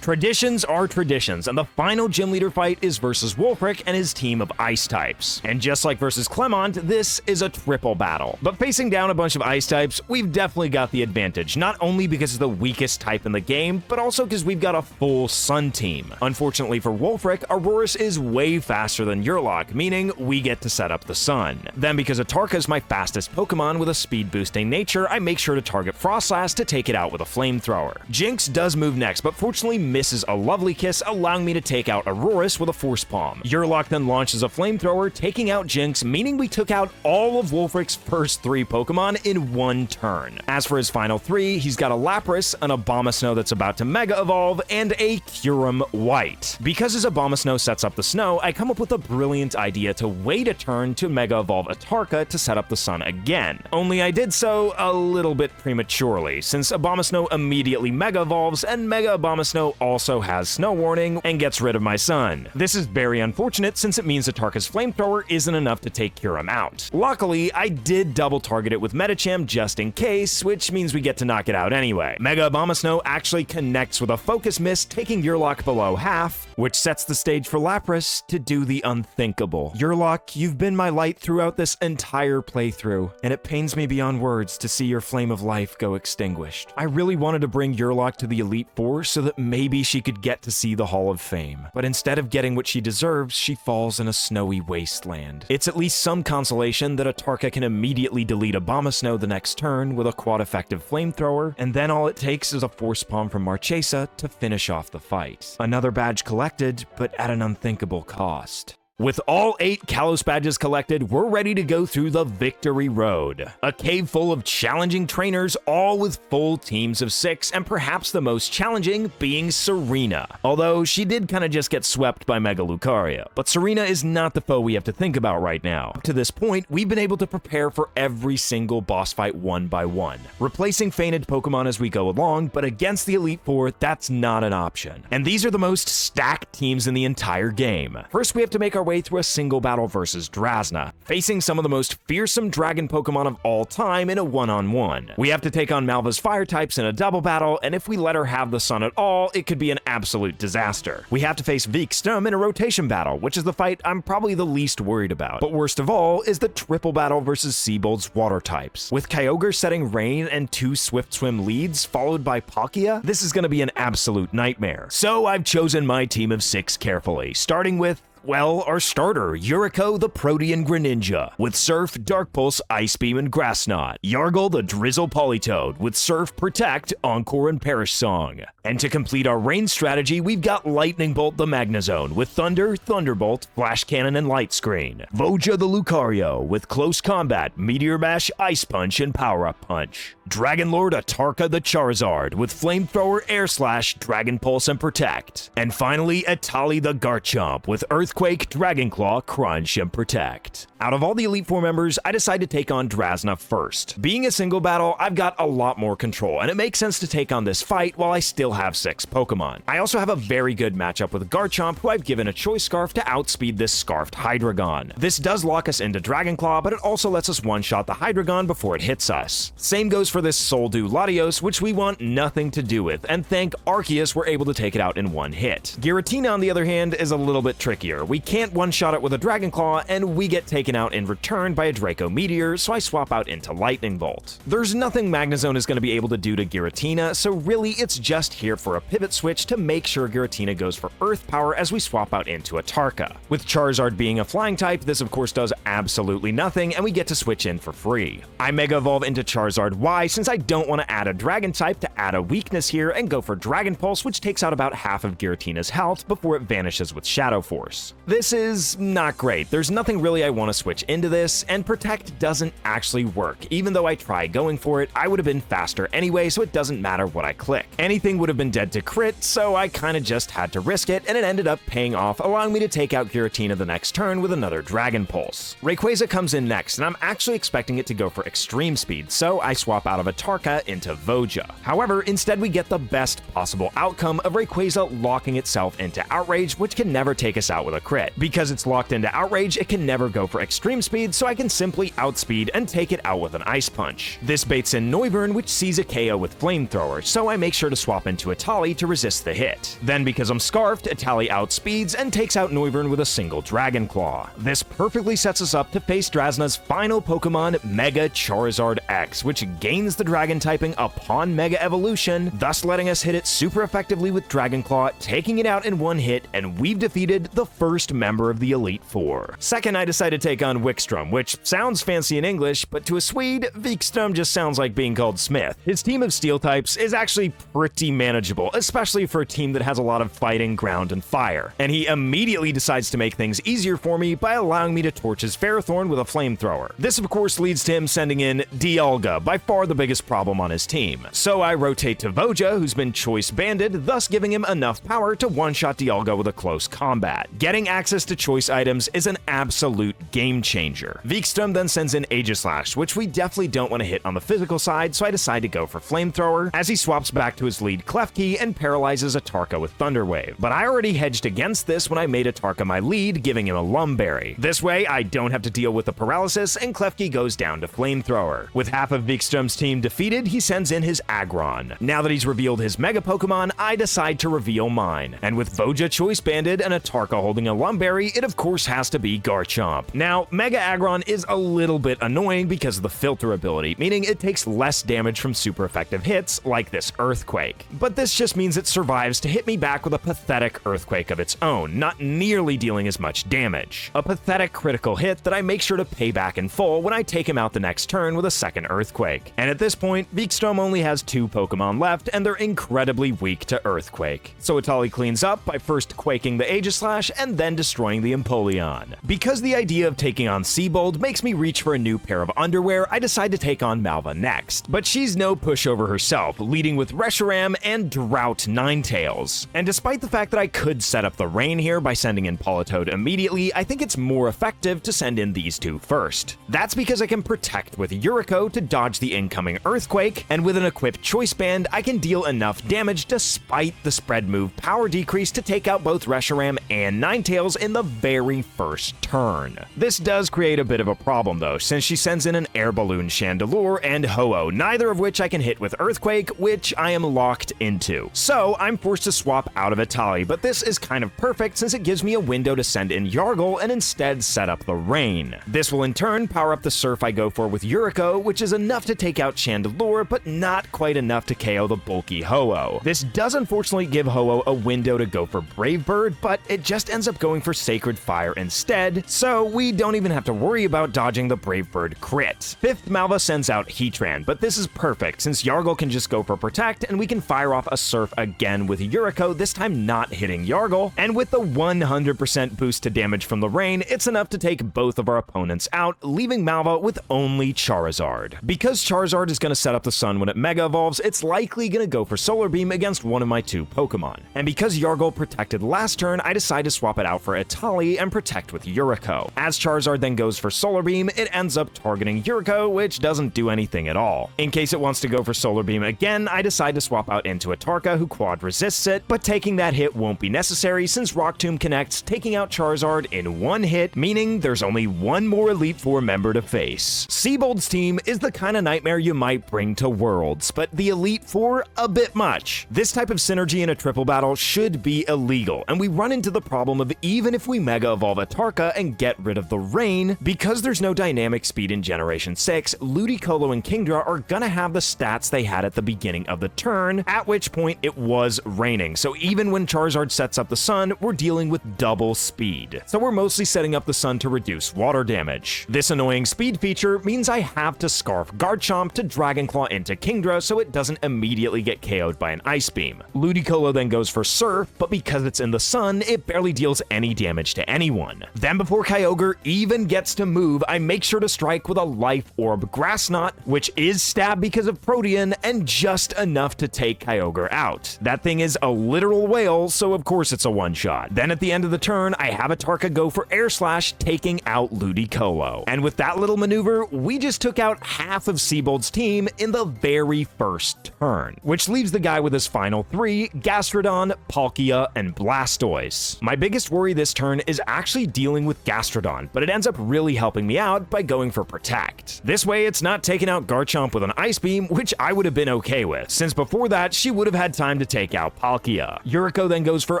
Traditions are traditions, and the final gym leader fight is versus Wolfric and his team of ice types. And just like versus Clemont, this is a triple battle. But facing down a bunch of ice types, we've definitely got the advantage, not only because it's the weakest type in the game, but also because we've got a full Sun team. Unfortunately for Wolfric, Aurorus is way faster than Yurlok, meaning we get to set up the Sun. Then because Atarka is my fastest Pokemon with a speed boosting nature, I make sure to target Frostlass to take it out with a flamethrower. Jinx does move next, but fortunately misses a lovely kiss, allowing me to take out Aurorus with a Force Palm. Yurlok then launches a flamethrower, taking out Jinx, meaning we took out all of Wolfric's first 3 Pokemon in one turn. As for his final 3, he's got a Lapras, an Abomasnow that's about to Mega Evolve, and a Kyurem White. Because his Abomasnow sets up the snow, I come up with a brilliant idea to wait a turn to Mega Evolve Atarka to set up the Sun again. Only I did so a little bit prematurely, since Abomasnow immediately Mega Evolves, and Mega Abomasnow also has Snow Warning and gets rid of my Sun. This is very unfortunate since it means Atarka's Flamethrower isn't enough to take Kyurem out. Luckily, I did double target it with Medicham just in case, which means we get to knock it out anyway. Mega Abomasnow actually connects with a Focus Mist, taking Yurlok below half, which sets the stage for Lapras to do the unthinkable. Yurlok, you've been my light throughout this entire playthrough, and it pains me beyond words to see your flame of life go extinguished. I really wanted to bring Yurlok to the Elite Four so that maybe she could get to see the Hall of Fame. But instead of getting what she deserves, she falls in a snowy wasteland. It's at least some consolation that Atarka can immediately delete Abomasnow the next turn with a quad-effective flamethrower, and then all it takes is a Force Palm from Marchesa to finish off the fight. Another badge collected, but at an unthinkable cost. With all 8 Kalos badges collected, we're ready to go through the Victory Road. A cave full of challenging trainers, all with full teams of 6, and perhaps the most challenging being Serena. Although she did kind of just get swept by Mega Lucario. But Serena is not the foe we have to think about right now. Up to this point, we've been able to prepare for every single boss fight one by one, replacing fainted Pokemon as we go along, but against the Elite Four, that's not an option. And these are the most stacked teams in the entire game. First, we have to make our way through a single battle versus Drasna, facing some of the most fearsome dragon Pokemon of all time in a one-on-one. We have to take on Malva's fire types in a double battle, and if we let her have the sun at all, it could be an absolute disaster. We have to face Vikström in a rotation battle, which is the fight I'm probably the least worried about. But worst of all is the triple battle versus Seabold's water types. With Kyogre setting Rain and 2 Swift Swim leads, followed by Palkia, this is going to be an absolute nightmare. So I've chosen my team of 6 carefully, starting with, well, our starter, Yuriko the Protean Greninja, with Surf, Dark Pulse, Ice Beam, and Grass Knot. Yargle the Drizzle Politoed, with Surf, Protect, Encore, and Perish Song. And to complete our rain strategy, we've got Lightning Bolt the Magnezone, with Thunder, Thunderbolt, Flash Cannon, and Light Screen. Voja the Lucario, with Close Combat, Meteor Mash, Ice Punch, and Power Up Punch. Dragon Lord Atarka the Charizard, with Flamethrower, Air Slash, Dragon Pulse, and Protect. And finally, Atali the Garchomp, with Earthquake, Dragon Claw, Crunch, and Protect. Out of all the Elite Four members, I decided to take on Drasna first. Being a single battle, I've got a lot more control, and it makes sense to take on this fight while I still have 6 Pokemon. I also have a very good matchup with Garchomp, who I've given a Choice Scarf to outspeed this Scarfed Hydreigon. This does lock us into Dragon Claw, but it also lets us one-shot the Hydreigon before it hits us. Same goes for this Soldew Latios, which we want nothing to do with, and thank Arceus we're able to take it out in one hit. Giratina, on the other hand, is a little bit trickier. We can't one-shot it with a Dragon Claw, and we get taken out in return by a Draco Meteor, so I swap out into Lightning Bolt. There's nothing Magnezone is going to be able to do to Giratina, so really it's just here for a pivot switch to make sure Giratina goes for Earth Power as we swap out into Atarka. With Charizard being a flying type, this of course does absolutely nothing, and we get to switch in for free. I Mega Evolve into Charizard Y since I don't want to add a Dragon type to add a weakness here and go for Dragon Pulse, which takes out about half of Giratina's health before it vanishes with Shadow Force. This is not great. There's nothing really I want to switch into this, and Protect doesn't actually work. Even though I try going for it, I would have been faster anyway, so it doesn't matter what I click. Anything would have been dead to crit, so I kinda just had to risk it, and it ended up paying off, allowing me to take out Giratina the next turn with another Dragon Pulse. Rayquaza comes in next, and I'm actually expecting it to go for Extreme Speed, so I swap out of Atarka into Voja. However, instead we get the best possible outcome of Rayquaza locking itself into Outrage, which can never take us out with a crit. Because it's locked into Outrage, it can never go for Extreme Speed, so I can simply outspeed and take it out with an Ice Punch. This baits in Noivern, which sees a KO with Flamethrower, so I make sure to swap into Atali to resist the hit. Then because I'm Scarfed, Atali outspeeds and takes out Noivern with a single Dragon Claw. This perfectly sets us up to face Drasna's final Pokemon, Mega Charizard X, which gains the Dragon typing upon Mega Evolution, thus letting us hit it super effectively with Dragon Claw, taking it out in one hit, and we've defeated the first member of the Elite Four. Second, I decided to take on Wikström, which sounds fancy in English, but to a Swede, Vikström just sounds like being called Smith. His team of Steel types is actually pretty manageable, especially for a team that has a lot of fighting, ground, and fire. And he immediately decides to make things easier for me by allowing me to torch his Ferrothorn with a Flamethrower. This of course leads to him sending in Dialga, by far the biggest problem on his team. So I rotate to Voja, who's been choice banded, thus giving him enough power to one-shot Dialga with a close combat. Getting access to choice items is an absolute game changer. Vikström then sends in Aegislash, which we definitely don't want to hit on the physical side, so I decide to go for Flamethrower, as he swaps back to his lead Klefki and paralyzes Atarka with Thunder Wave. But I already hedged against this when I made Atarka my lead, giving him a Lumberry. This way, I don't have to deal with the paralysis, and Klefki goes down to Flamethrower. With half of Vikström's team defeated, he sends in his Aggron. Now that he's revealed his Mega Pokemon, I decide to reveal mine. And with Voja choice banded and Atarka holding a Lumberry, it of course has to be Garchomp. Now, Mega Aggron is a little bit annoying because of the filter ability, meaning it takes less damage from super effective hits, like this Earthquake. But this just means it survives to hit me back with a pathetic Earthquake of its own, not nearly dealing as much damage. A pathetic critical hit that I make sure to pay back in full when I take him out the next turn with a second Earthquake. And at this point, Vikström only has 2 Pokemon left, and they're incredibly weak to Earthquake. So Atali cleans up by first quaking the Aegislash and and then destroying the Empoleon. Because the idea of taking on Seabold makes me reach for a new pair of underwear, I decide to take on Malva next. But she's no pushover herself, leading with Reshiram and Drought Ninetales. And despite the fact that I could set up the rain here by sending in Politoed immediately, I think it's more effective to send in these two first. That's because I can protect with Yuriko to dodge the incoming Earthquake, and with an equipped Choice Band, I can deal enough damage despite the spread move power decrease to take out both Reshiram and Ninetales in the very first turn. This does create a bit of a problem though, since she sends in an Air Balloon Chandelure and Ho-Oh, neither of which I can hit with Earthquake, which I am locked into. So I'm forced to swap out of Itali, but this is kind of perfect since it gives me a window to send in Yargle and instead set up the rain. This will in turn power up the Surf I go for with Yuriko, which is enough to take out Chandelure, but not quite enough to KO the bulky Ho-Oh. This does unfortunately give Ho-Oh a window to go for Brave Bird, but it just ends up going for Sacred Fire instead, so we don't even have to worry about dodging the Brave Bird crit. Fifth Malva sends out Heatran, but this is perfect since Yargle can just go for Protect and we can fire off a Surf again with Yuriko, this time not hitting Yargle, and with the 100% boost to damage from the rain, it's enough to take both of our opponents out, leaving Malva with only Charizard. Because Charizard is going to set up the sun when it Mega Evolves, it's likely going to go for Solar Beam against one of my two Pokemon. And because Yargle protected last turn, I decide to swap it out for Itali and protect with Yuriko. As Charizard then goes for Solar Beam, it ends up targeting Yuriko, which doesn't do anything at all. In case it wants to go for Solar Beam again, I decide to swap out into a Tarka who quad resists it, but taking that hit won't be necessary since Rock Tomb connects, taking out Charizard in one hit, meaning there's only one more Elite Four member to face. Seabold's team is the kind of nightmare you might bring to Worlds, but the Elite Four, a bit much. This type of synergy in a triple battle should be illegal, and we run into the problem of even if we Mega Evolve a Tarka and get rid of the rain, because there's no dynamic speed in Generation 6, Ludicolo and Kingdra are gonna have the stats they had at the beginning of the turn, at which point it was raining, so even when Charizard sets up the sun, we're dealing with double speed. So we're mostly setting up the sun to reduce water damage. This annoying speed feature means I have to Scarf Garchomp to Dragon Claw into Kingdra so it doesn't immediately get KO'd by an Ice Beam. Ludicolo then goes for Surf, but because it's in the sun, it barely deals any damage to anyone. Then before Kyogre even gets to move, I make sure to strike with a Life Orb Grass Knot, which is stab because of Protean, and just enough to take Kyogre out. That thing is a literal whale, so of course it's a one-shot. Then at the end of the turn, I have a Tarka go for Air Slash, taking out Ludicolo. And with that little maneuver, we just took out half of Seabold's team in the very first turn, which leaves the guy with his final three, Gastrodon, Palkia, and Blastoise. My biggest worry this turn is actually dealing with Gastrodon, but it ends up really helping me out by going for Protect. This way, it's not taking out Garchomp with an Ice Beam, which I would have been okay with, since before that, she would have had time to take out Palkia. Yuriko then goes for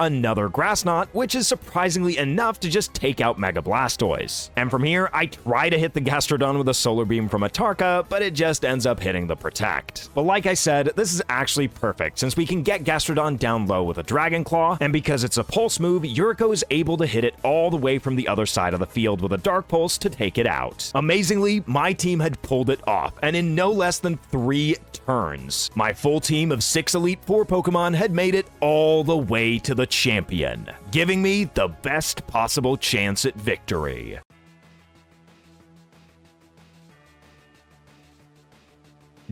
another Grass Knot, which is surprisingly enough to just take out Mega Blastoise. And from here, I try to hit the Gastrodon with a Solar Beam from a Tarka, but it just ends up hitting the Protect. But like I said, this is actually perfect, since we can get Gastrodon down low with a Dragon Claw, and because it's a Pulse move, Yuriko is able to hit it all the way from the other side of the field with a Dark Pulse to take it out. Amazingly, my team had pulled it off, and in no less than 3 turns, my full team of 6 Elite Four Pokemon had made it all the way to the champion, giving me the best possible chance at victory.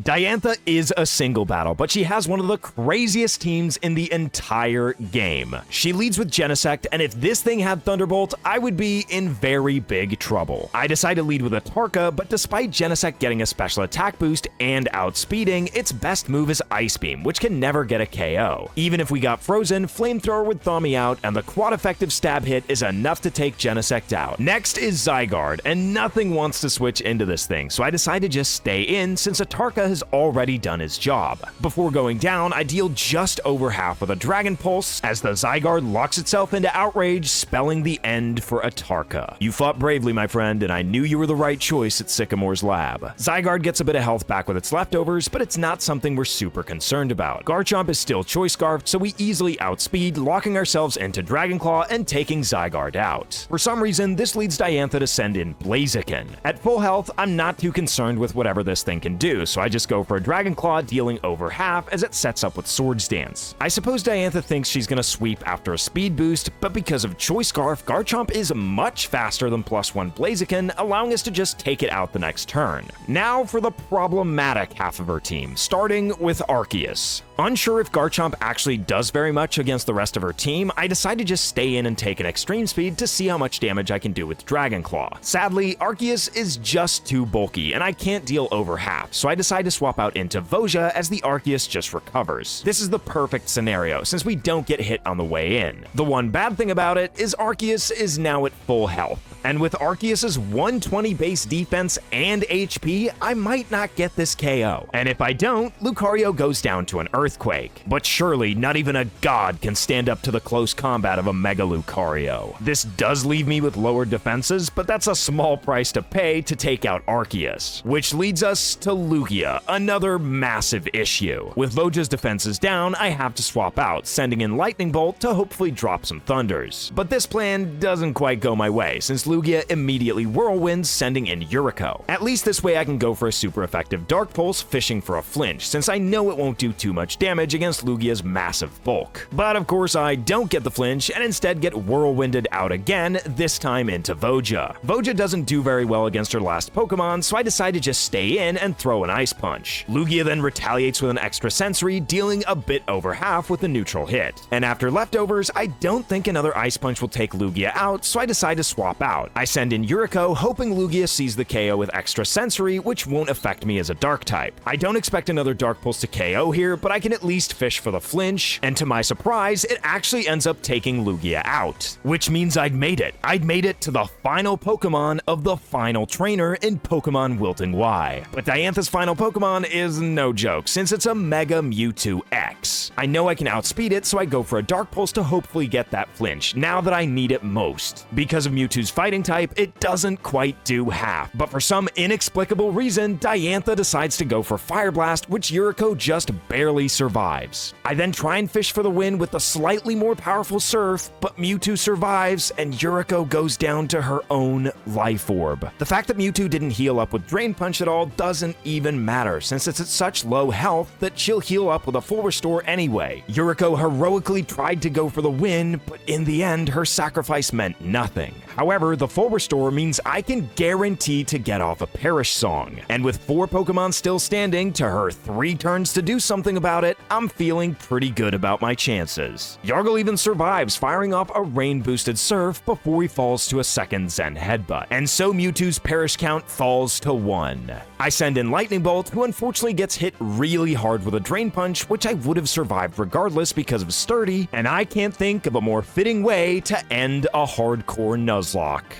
Diantha is a single battle, but she has one of the craziest teams in the entire game. She leads with Genesect, and if this thing had Thunderbolt, I would be in very big trouble. I decide to lead with a Tarka, but despite Genesect getting a special attack boost and outspeeding, its best move is Ice Beam, which can never get a KO. Even if we got Frozen, Flamethrower would thaw me out, and the quad effective stab hit is enough to take Genesect out. Next is Zygarde, and nothing wants to switch into this thing, so I decide to just stay in since a Tarka has already done his job. Before going down, I deal just over half with a Dragon Pulse as the Zygarde locks itself into Outrage, spelling the end for a Tarka. You fought bravely, my friend, and I knew you were the right choice at Sycamore's lab. Zygarde gets a bit of health back with its leftovers, but it's not something we're super concerned about. Garchomp is still Choice Scarfed, so we easily outspeed, locking ourselves into Dragon Claw and taking Zygarde out. For some reason, this leads Diantha to send in Blaziken. At full health, I'm not too concerned with whatever this thing can do, so I just go for a Dragon Claw, dealing over half as it sets up with Swords Dance. I suppose Diantha thinks she's gonna sweep after a speed boost, but because of Choice Scarf, Garchomp is much faster than +1 Blaziken, allowing us to just take it out the next turn. Now for the problematic half of her team, starting with Arceus. Unsure if Garchomp actually does very much against the rest of her team, I decide to just stay in and take an Extreme Speed to see how much damage I can do with Dragon Claw. Sadly, Arceus is just too bulky, and I can't deal over half, so I decide to swap out into Voja as the Arceus just recovers. This is the perfect scenario, since we don't get hit on the way in. The one bad thing about it is Arceus is now at full health, and with Arceus's 120 base defense and HP, I might not get this KO. And if I don't, Lucario goes down to an Earthquake. But surely not even a god can stand up to the close combat of a Mega Lucario. This does leave me with lower defenses, but that's a small price to pay to take out Arceus. Which leads us to Lugia, another massive issue. With Voja's defenses down, I have to swap out, sending in Lightning Bolt to hopefully drop some Thunders. But this plan doesn't quite go my way, since Lugia immediately Whirlwinds, sending in Yuriko. At least this way I can go for a super effective Dark Pulse, fishing for a flinch, since I know it won't do too much damage against Lugia's massive bulk. But of course I don't get the flinch and instead get Whirlwinded out again, this time into Voja. Voja doesn't do very well against her last Pokemon, so I decide to just stay in and throw an Ice Punch. Lugia then retaliates with an Extra Sensory, dealing a bit over half with a neutral hit. And after leftovers, I don't think another Ice Punch will take Lugia out, so I decide to swap out. I send in Yuriko, hoping Lugia sees the KO with Extra Sensory, which won't affect me as a Dark type. I don't expect another Dark Pulse to KO here, but I can at least fish for the flinch, and to my surprise, it actually ends up taking Lugia out. Which means I'd made it. I'd made it to the final Pokemon of the final trainer in Pokemon Wilting Y. But Diantha's final Pokemon is no joke, since it's a Mega Mewtwo X. I know I can outspeed it, so I go for a Dark Pulse to hopefully get that flinch, now that I need it most. Because of Mewtwo's fighting type, it doesn't quite do half, but for some inexplicable reason, Diantha decides to go for Fire Blast, which Yuriko just barely survives. I then try and fish for the win with a slightly more powerful Surf, but Mewtwo survives, and Yuriko goes down to her own Life Orb. The fact that Mewtwo didn't heal up with Drain Punch at all doesn't even matter, since it's at such low health that she'll heal up with a full restore anyway. Yuriko heroically tried to go for the win, but in the end, her sacrifice meant nothing. However, the full restore means I can guarantee to get off a Perish Song, and with 4 Pokemon still standing to her 3 turns to do something about it, I'm feeling pretty good about my chances. Yargle even survives, firing off a rain-boosted Surf before he falls to a second Zen Headbutt, and so Mewtwo's Perish count falls to 1. I send in Lightning Bolt, who unfortunately gets hit really hard with a Drain Punch, which I would have survived regardless because of Sturdy, and I can't think of a more fitting way to end a hardcore Nuzlocke.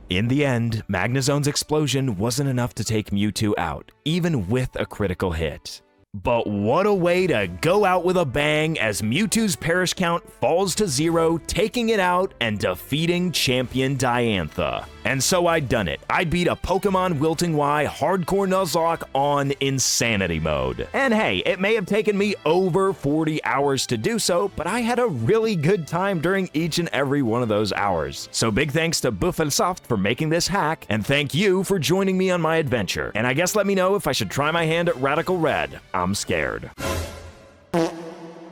In the end, Magnezone's explosion wasn't enough to take Mewtwo out, even with a critical hit. But what a way to go out with a bang as Mewtwo's Perish count falls to 0, taking it out and defeating champion Diantha. And so I'd done it. I'd beat a Pokemon Wilting Y Hardcore Nuzlocke on Insanity Mode. And hey, it may have taken me over 40 hours to do so, but I had a really good time during each and every one of those hours. So big thanks to Buffelsaft for making this hack, and thank you for joining me on my adventure. And I guess let me know if I should try my hand at Radical Red. I'm scared.